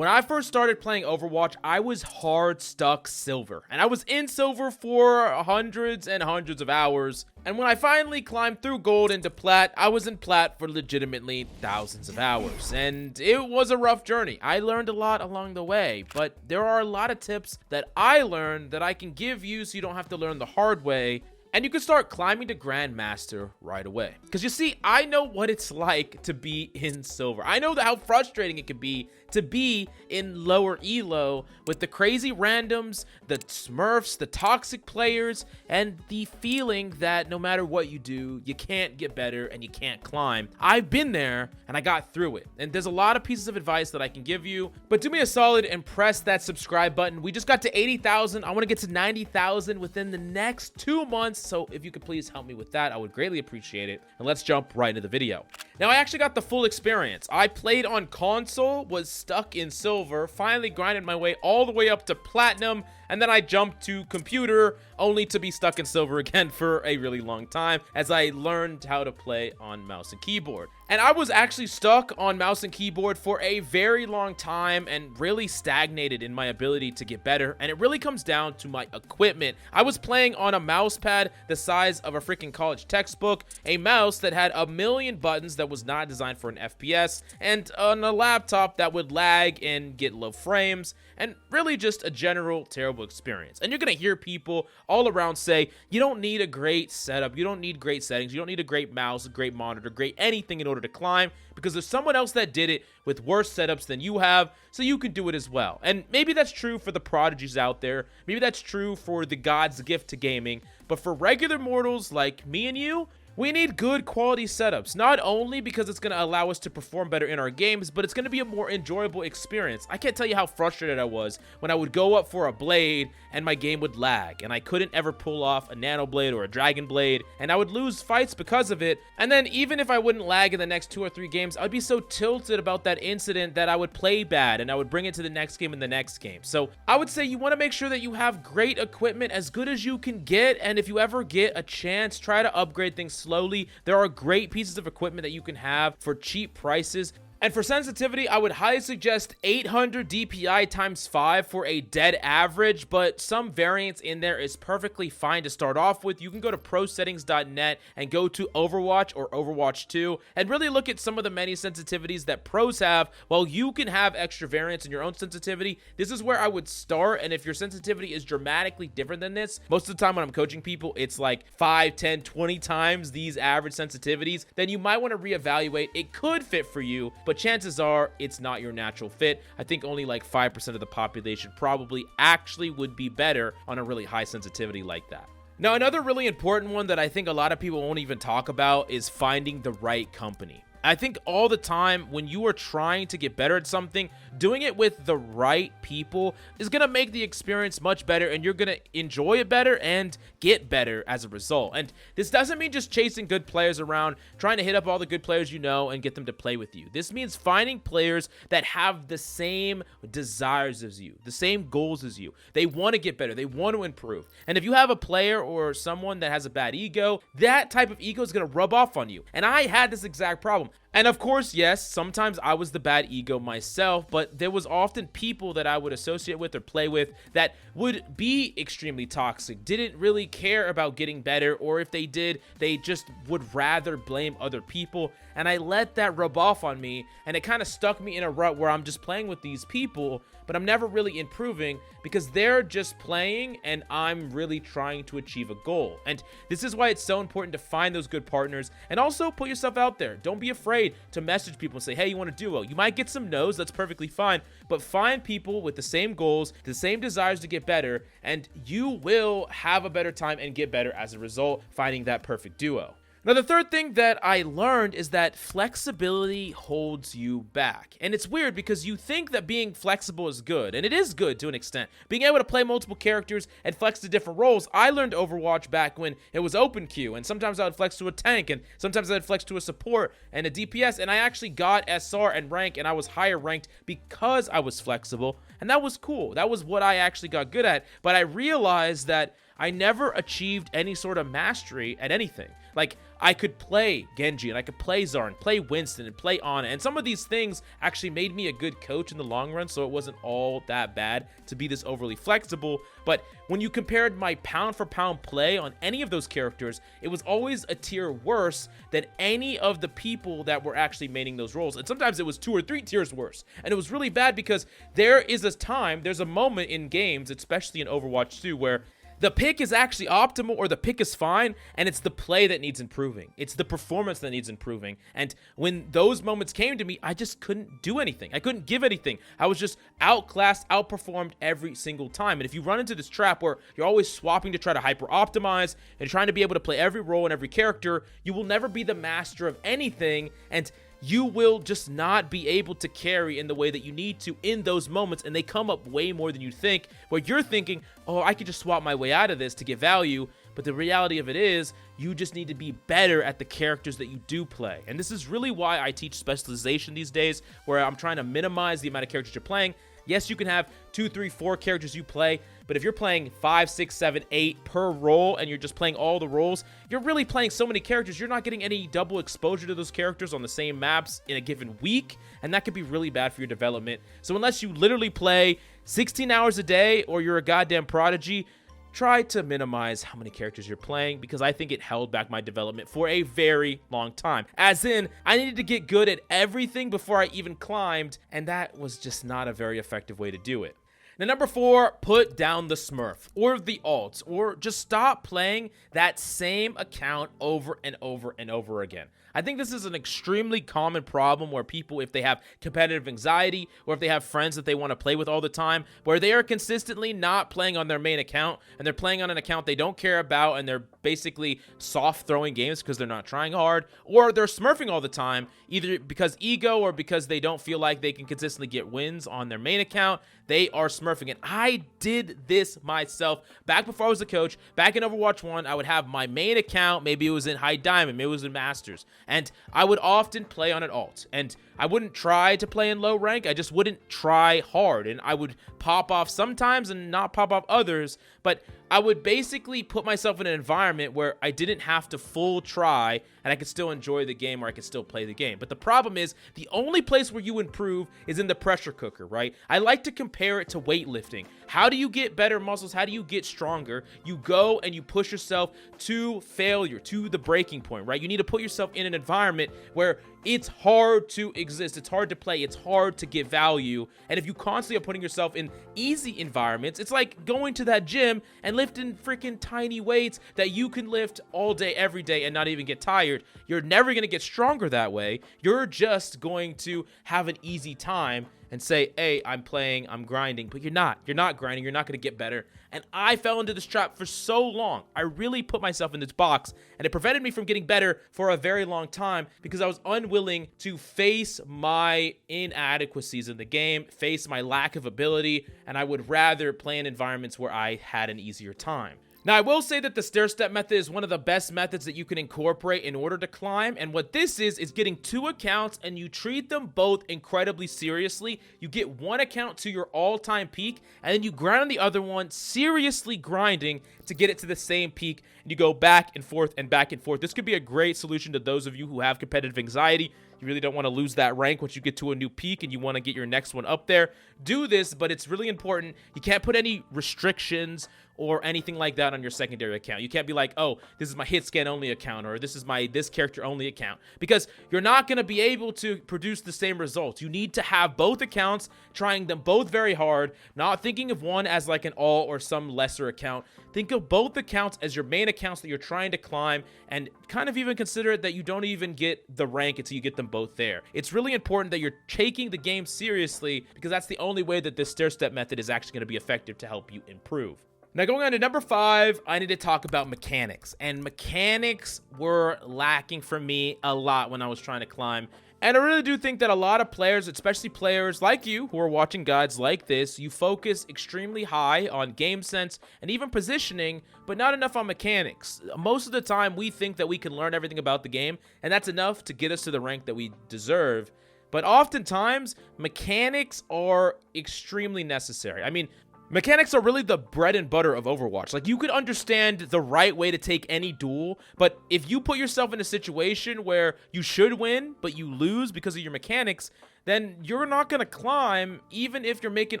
When I first started playing Overwatch, I was hard stuck silver, and I was in silver for hundreds and hundreds of hours. And when I finally climbed through gold into plat, I was in plat for legitimately thousands of hours. And it was a rough journey. I learned a lot along the way, but there are a lot of tips that I learned that I can give you so you don't have to learn the hard way. And you can start climbing to Grandmaster right away. Because you see, I know what it's like to be in silver. I know how frustrating it can be to be in lower elo with the crazy randoms, the smurfs, the toxic players, and the feeling that no matter what you do, you can't get better and you can't climb. I've been there and I got through it. And there's a lot of pieces of advice that I can give you, but do me a solid and press that subscribe button. We just got to 80,000. I want to get to 90,000 within the next 2 months. So if you could please help me with that, I would greatly appreciate it. And let's jump right into the video. Now, I actually got the full experience. I played on console, was stuck in silver, finally grinded my way all the way up to platinum, and then I jumped to computer only to be stuck in silver again for a really long time as I learned how to play on mouse and keyboard. And I was actually stuck on mouse and keyboard for a very long time and really stagnated in my ability to get better. And it really comes down to my equipment. I was playing on a mouse pad the size of a freaking college textbook, a mouse that had a million buttons that was not designed for an FPS, and on a laptop that would lag and get low frames, and really just a general terrible experience. And you're gonna hear people all around say, you don't need a great setup, you don't need great settings, you don't need a great mouse, a great monitor, great anything in order to climb, because there's someone else that did it with worse setups than you have, so you can do it as well. And maybe that's true for the prodigies out there, maybe that's true for the God's gift to gaming, but for regular mortals like me and you, we need good quality setups, not only because it's going to allow us to perform better in our games, but it's going to be a more enjoyable experience. I can't tell you how frustrated I was when I would go up for a blade and my game would lag, and I couldn't ever pull off a nano blade or a dragon blade, and I would lose fights because of it. And then even if I wouldn't lag in the next 2 or 3 games, I'd be so tilted about that incident that I would play bad, and I would bring it to the next game and the next game. So I would say you want to make sure that you have great equipment, as good as you can get, and if you ever get a chance, try to upgrade things slowly. There are great pieces of equipment that you can have for cheap prices. And for sensitivity, I would highly suggest 800 DPI times 5 for a dead average, but some variance in there is perfectly fine to start off with. You can go to prosettings.net and go to Overwatch or Overwatch 2 and really look at some of the many sensitivities that pros have, while you can have extra variance in your own sensitivity. This is where I would start, and if your sensitivity is dramatically different than this, most of the time when I'm coaching people, it's like 5, 10, 20 times these average sensitivities, then you might want to reevaluate. It could fit for you, but chances are it's not your natural fit. I think only like 5% of the population probably actually would be better on a really high sensitivity like that. Now, another really important one that I think a lot of people won't even talk about is finding the right company. I think all the time when you are trying to get better at something, doing it with the right people is going to make the experience much better, and you're going to enjoy it better and get better as a result. And this doesn't mean just chasing good players around, trying to hit up all the good players you know and get them to play with you. This means finding players that have the same desires as you, the same goals as you. They want to get better. They want to improve. And if you have a player or someone that has a bad ego, that type of ego is going to rub off on you. And I had this exact problem. And of course, yes, sometimes I was the bad ego myself, but there was often people that I would associate with or play with that would be extremely toxic, didn't really care about getting better, or if they did, they just would rather blame other people. And I let that rub off on me, and it kind of stuck me in a rut where I'm just playing with these people, but I'm never really improving because they're just playing and I'm really trying to achieve a goal. And this is why it's so important to find those good partners and also put yourself out there. Don't be afraid to message people and say, hey, you want a duo? You might get some no's, that's perfectly fine, but find people with the same goals, the same desires to get better, and you will have a better time and get better as a result, finding that perfect duo. Now, the third thing that I learned is that flexibility holds you back. And it's weird because you think that being flexible is good, and it is good to an extent. Being able to play multiple characters and flex to different roles. I learned Overwatch back when it was open queue, and sometimes I would flex to a tank, and sometimes I would flex to a support and a DPS, and I actually got SR and rank, and I was higher ranked because I was flexible, and that was cool. That was what I actually got good at, but I realized that I never achieved any sort of mastery at anything. Like, I could play Genji, and I could play Zarn, play Winston, and play Ana, and some of these things actually made me a good coach in the long run, so it wasn't all that bad to be this overly flexible. But when you compared my pound-for-pound play on any of those characters, it was always a tier worse than any of the people that were actually maining those roles, and sometimes it was 2 or 3 tiers worse. And it was really bad because there's a moment in games, especially in Overwatch 2, where the pick is actually optimal or the pick is fine, and it's the play that needs improving. It's the performance that needs improving. And when those moments came to me, I just couldn't do anything. I couldn't give anything. I was just outclassed, outperformed every single time. And if you run into this trap where you're always swapping to try to hyper-optimize and trying to be able to play every role and every character, you will never be the master of anything, and you will just not be able to carry in the way that you need to in those moments, and they come up way more than you think, where you're thinking, oh, I could just swap my way out of this to get value, but the reality of it is, you just need to be better at the characters that you do play. And this is really why I teach specialization these days, where I'm trying to minimize the amount of characters you're playing. Yes, you can have 2, 3, 4 characters you play, but if you're playing 5, 6, 7, 8 per role and you're just playing all the roles, you're really playing so many characters, you're not getting any double exposure to those characters on the same maps in a given week, and that could be really bad for your development. So unless you literally play 16 hours a day or you're a goddamn prodigy, try to minimize how many characters you're playing, because I think it held back my development for a very long time. As in, I needed to get good at everything before I even climbed, and that was just not a very effective way to do it. Now, number 4, put down the Smurf or the alt, or just stop playing that same account over and over and over again. I think this is an extremely common problem where people, if they have competitive anxiety or if they have friends that they want to play with all the time, where they are consistently not playing on their main account and they're playing on an account they don't care about, and they're basically soft throwing games because they're not trying hard, or they're smurfing all the time, either because ego or because they don't feel like they can consistently get wins on their main account. They are smurfing. And I did this myself back before I was a coach. Back in Overwatch 1, I would have my main account. Maybe it was in High Diamond. Maybe it was in Masters. And I would often play on an alt. And I wouldn't try to play in low rank. I just wouldn't try hard. And I would pop off sometimes and not pop off others. But I would basically put myself in an environment where I didn't have to full try and I could still enjoy the game, or I could still play the game. But the problem is, the only place where you improve is in the pressure cooker, right? I like to compare it to weightlifting. How do you get better muscles? How do you get stronger? You go and you push yourself to failure, to the breaking point, right? You need to put yourself in an environment where it's hard to exist, it's hard to play, it's hard to get value. And if you constantly are putting yourself in easy environments, it's like going to that gym and lifting freaking tiny weights that you can lift all day, every day, and not even get tired. You're never going to get stronger that way. You're just going to have an easy time and say, hey, I'm playing, I'm grinding, but you're not grinding, you're not going to get better. And I fell into this trap for so long. I really put myself in this box, and it prevented me from getting better for a very long time because I was unwilling to face my inadequacies in the game, face my lack of ability, and I would rather play in environments where I had an easier time. Now, I will say that the stair-step method is one of the best methods that you can incorporate in order to climb, and what this is getting 2 accounts and you treat them both incredibly seriously. You get one account to your all-time peak, and then you grind on the other one, seriously grinding to get it to the same peak, and you go back and forth and back and forth. This could be a great solution to those of you who have competitive anxiety. You really don't want to lose that rank once you get to a new peak and you want to get your next one up there. Do this, but it's really important. You can't put any restrictions or anything like that on your secondary account. You can't be like, oh, this is my hit scan only account, or this is my this character only account, because you're not going to be able to produce the same results. You need to have both accounts, trying them both very hard, not thinking of one as like an all or some lesser account. Think of both accounts as your main accounts that you're trying to climb, and kind of even consider it that you don't even get the rank until you get them both there. It's really important that you're taking the game seriously, because that's the only way that this stair-step method is actually going to be effective to help you improve. Now, going on to number 5, I need to talk about mechanics. And mechanics were lacking for me a lot when I was trying to climb. And I really do think that a lot of players, especially players like you who are watching guides like this, you focus extremely high on game sense and even positioning, but not enough on mechanics. Most of the time, we think that we can learn everything about the game, and that's enough to get us to the rank that we deserve. But oftentimes, mechanics are extremely necessary. I mean, Mechanics are really the bread and butter of Overwatch. Like, you could understand the right way to take any duel, but if you put yourself in a situation where you should win, but you lose because of your mechanics, then you're not going to climb even if you're making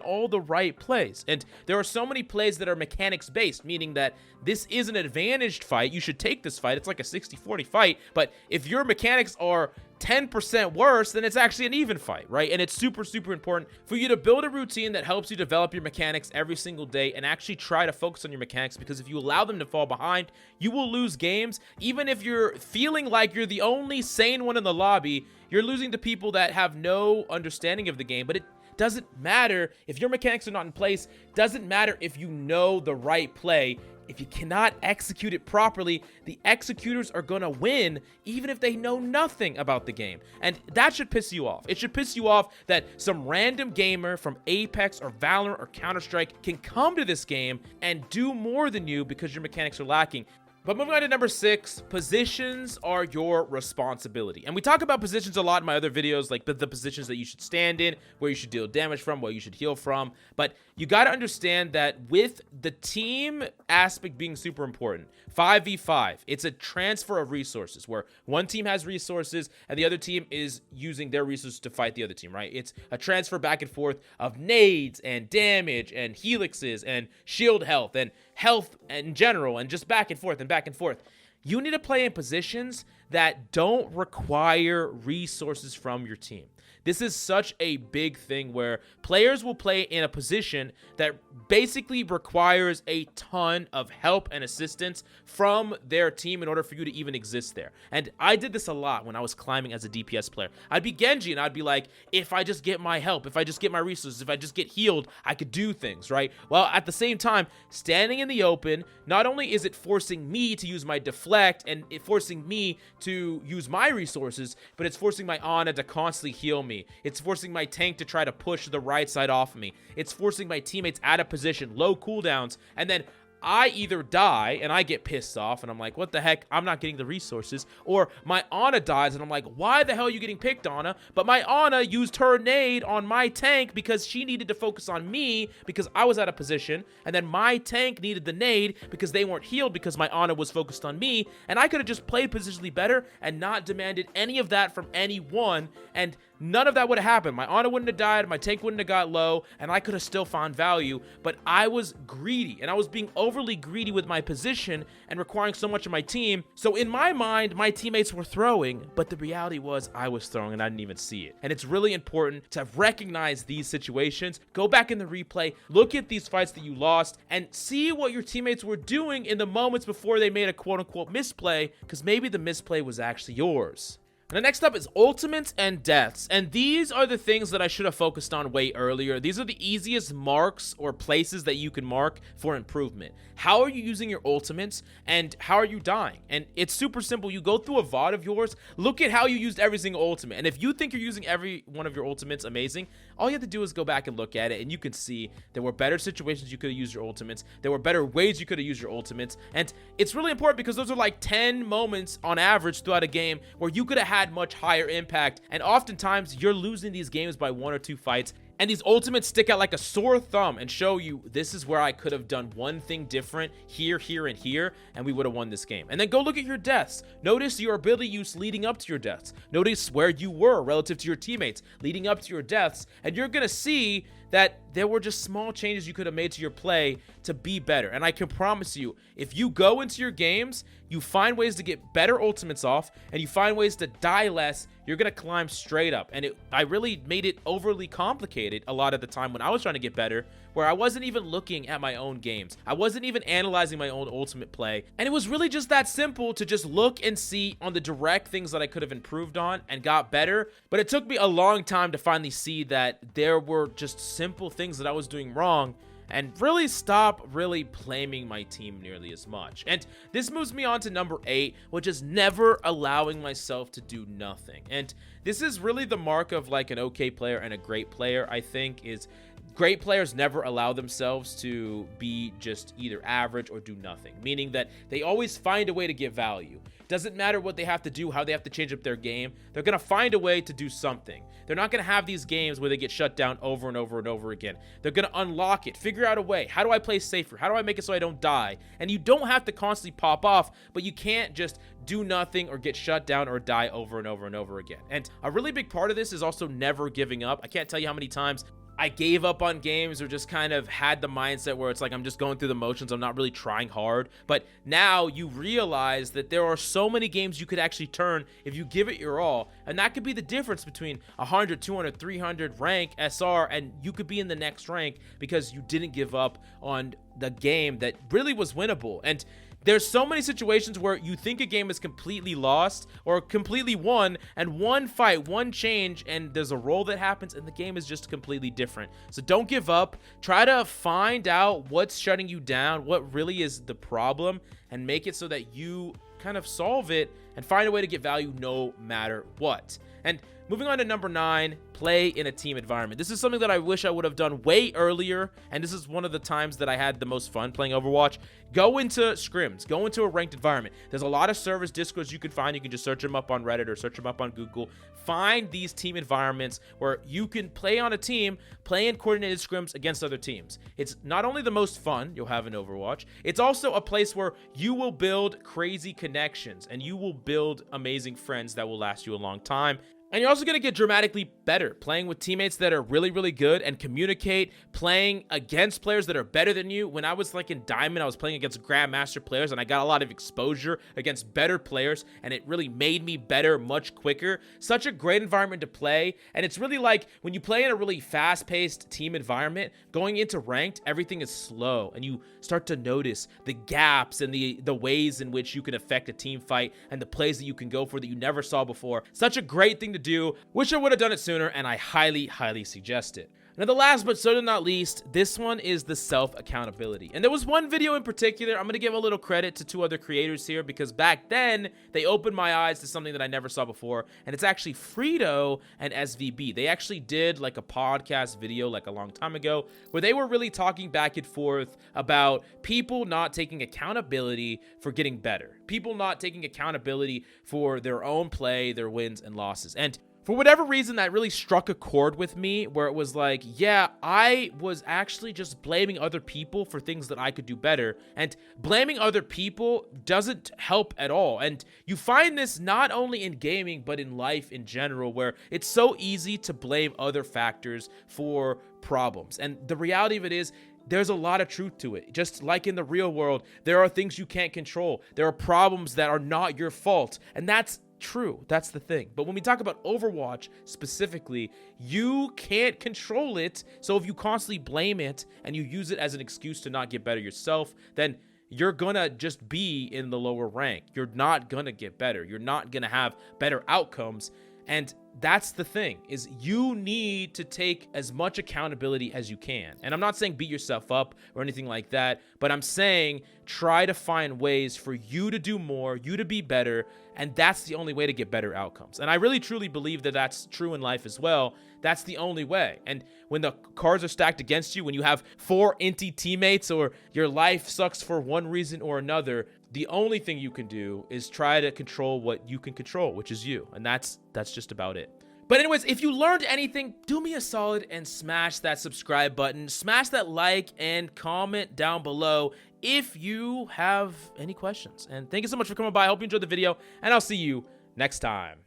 all the right plays. And there are so many plays that are mechanics based, meaning that this is an advantaged fight. You should take this fight. It's like a 60-40 fight, but if your mechanics are 10% worse, then it's actually an even fight, right? And it's super, super important for you to build a routine that helps you develop your mechanics every single day and actually try to focus on your mechanics, because if you allow them to fall behind, you will lose games. Even if you're feeling like you're the only sane one in the lobby, you're losing to people that have no understanding of the game. But it doesn't matter if your mechanics are not in place. Doesn't matter if you know the right play. If you cannot execute it properly, the executors are going to win even if they know nothing about the game. And that should piss you off. It should piss you off that some random gamer from Apex or Valorant or Counter-Strike can come to this game and do more than you because your mechanics are lacking. But moving on to number 6, positions are your responsibility. And we talk about positions a lot in my other videos, like the positions that you should stand in, where you should deal damage from, where you should heal from. But you got to understand that with the team aspect being super important, 5v5, it's a transfer of resources where one team has resources and the other team is using their resources to fight the other team, right? It's a transfer back and forth of nades and damage and helixes and shield health and health in general, and just back and forth and back and forth. You need to play in positions that don't require resources from your team. This is such a big thing where players will play in a position that basically requires a ton of help and assistance from their team in order for you to even exist there. And I did this a lot when I was climbing as a DPS player. I'd be Genji and I'd be like, if I just get my help, if I just get my resources, if I just get healed, I could do things, right? Well, at the same time, standing in the open, not only is it forcing me to use my deflect and it forcing me to use my resources, but it's forcing my Ana to constantly heal me. It's forcing my tank to try to push the right side off of me. It's forcing my teammates out of position, low cooldowns, and then I either die and I get pissed off and I'm like, what the heck, I'm not getting the resources, or my Ana dies and I'm like, why the hell are you getting picked, Ana? But my Ana used her nade on my tank because she needed to focus on me because I was out of position, and then my tank needed the nade because they weren't healed because my Ana was focused on me, and I could have just played positionally better and not demanded any of that from anyone, and none of that would have happened. My Ana wouldn't have died, my tank wouldn't have got low, and I could have still found value, but I was greedy, and I was being overly greedy with my position and requiring so much of my team. So in my mind, my teammates were throwing, but the reality was I was throwing and I didn't even see it. And it's really important to recognize these situations, go back in the replay, look at these fights that you lost, and see what your teammates were doing in the moments before they made a quote-unquote misplay, because maybe the misplay was actually yours. And the next up is ultimates and deaths, and these are the things that I should have focused on way earlier. These are the easiest marks or places that you can mark for improvement. How are you using your ultimates, and how are you dying? And it's super simple. You go through a VOD of yours, look at how you used every single ultimate, and if you think you're using every one of your ultimates amazing, all you have to do is go back and look at it, and you can see there were better situations you could have used your ultimates, there were better ways you could have used your ultimates, and it's really important because those are like 10 moments on average throughout a game where you could have had much higher impact, and oftentimes you're losing these games by 1 or 2 fights, and these ultimates stick out like a sore thumb and show you this is where I could have done one thing different here, here, and here, and we would have won this game. And then go look at your deaths. Notice your ability use leading up to your deaths. Notice where you were relative to your teammates leading up to your deaths, and you're gonna see that there were just small changes you could have made to your play to be better. And I can promise you, if you go into your games, you find ways to get better ultimates off, and you find ways to die less, you're gonna climb straight up. And I really made it overly complicated a lot of the time when I was trying to get better, where I wasn't even looking at my own games. I wasn't even analyzing my own ultimate play. And it was really just that simple to just look and see on the direct things that I could have improved on and got better. But it took me a long time to finally see that there were just simple things that I was doing wrong, and really stop blaming my team nearly as much. And this moves me on to number 8, which is never allowing myself to do nothing. And this is really the mark of like an okay player and a great player, I think, is great players never allow themselves to be just either average or do nothing, meaning that they always find a way to get value. Doesn't matter what they have to do, how they have to change up their game. They're going to find a way to do something. They're not going to have these games where they get shut down over and over and over again. They're going to unlock it, figure out a way. How do I play safer? How do I make it so I don't die? And you don't have to constantly pop off, but you can't just do nothing or get shut down or die over and over and over again. And a really big part of this is also never giving up. I can't tell you how many times I gave up on games or just kind of had the mindset where it's like I'm just going through the motions. I'm not really trying hard. But now you realize that there are so many games you could actually turn if you give it your all. And that could be the difference between 100, 200, 300 rank SR, and you could be in the next rank because you didn't give up on the game that really was winnable. And there's so many situations where you think a game is completely lost or completely won, and one fight, one change, and there's a roll that happens, and the game is just completely different. So don't give up. Try to find out what's shutting you down, what really is the problem, and make it so that you kind of solve it and find a way to get value no matter what. And moving on to number 9, play in a team environment. This is something that I wish I would have done way earlier, and this is one of the times that I had the most fun playing Overwatch. Go into scrims, go into a ranked environment. There's a lot of servers, discords you can find. You can just search them up on Reddit or search them up on Google. Find these team environments where you can play on a team, play in coordinated scrims against other teams. It's not only the most fun you'll have in Overwatch, it's also a place where you will build crazy connections and you will build amazing friends that will last you a long time. And you're also going to get dramatically better playing with teammates that are really, really good and communicate, playing against players that are better than you. When I was like in Diamond, I was playing against Grandmaster players and I got a lot of exposure against better players, and it really made me better much quicker. Such a great environment to play. And it's really like when you play in a really fast-paced team environment, going into ranked, everything is slow and you start to notice the gaps and the ways in which you can affect a team fight and the plays that you can go for that you never saw before. Such a great thing to do. Wish I would have done it sooner, and I highly suggest it. Now, the last but certainly not least, this one is the self-accountability. And there was one video in particular, I'm going to give a little credit to 2 other creators here, because back then, they opened my eyes to something that I never saw before, and it's actually Frito and SVB. They actually did like a podcast video like a long time ago, where they were really talking back and forth about people not taking accountability for getting better. People not taking accountability for their own play, their wins and losses. And for whatever reason, that really struck a chord with me, where it was like, yeah, I was actually just blaming other people for things that I could do better. And blaming other people doesn't help at all. And you find this not only in gaming, but in life in general, where it's so easy to blame other factors for problems. And the reality of it is, there's a lot of truth to it. Just like in the real world, there are things you can't control. There are problems that are not your fault. And that's true. That's the thing. But when we talk about Overwatch specifically, you can't control it. So if you constantly blame it and you use it as an excuse to not get better yourself, then you're gonna just be in the lower rank. You're not gonna get better. You're not gonna have better outcomes. And that's the thing, is you need to take as much accountability as you can. And I'm not saying beat yourself up or anything like that, but I'm saying try to find ways for you to do more, you to be better, and that's the only way to get better outcomes. And I really truly believe that that's true in life as well. That's the only way. And when the cards are stacked against you, when you have 4 inty teammates or your life sucks for one reason or another, the only thing you can do is try to control what you can control, which is you. And that's just about it. But anyways, if you learned anything, do me a solid and smash that subscribe button, smash that like, and comment down below if you have any questions. And thank you so much for coming by. I hope you enjoyed the video, and I'll see you next time.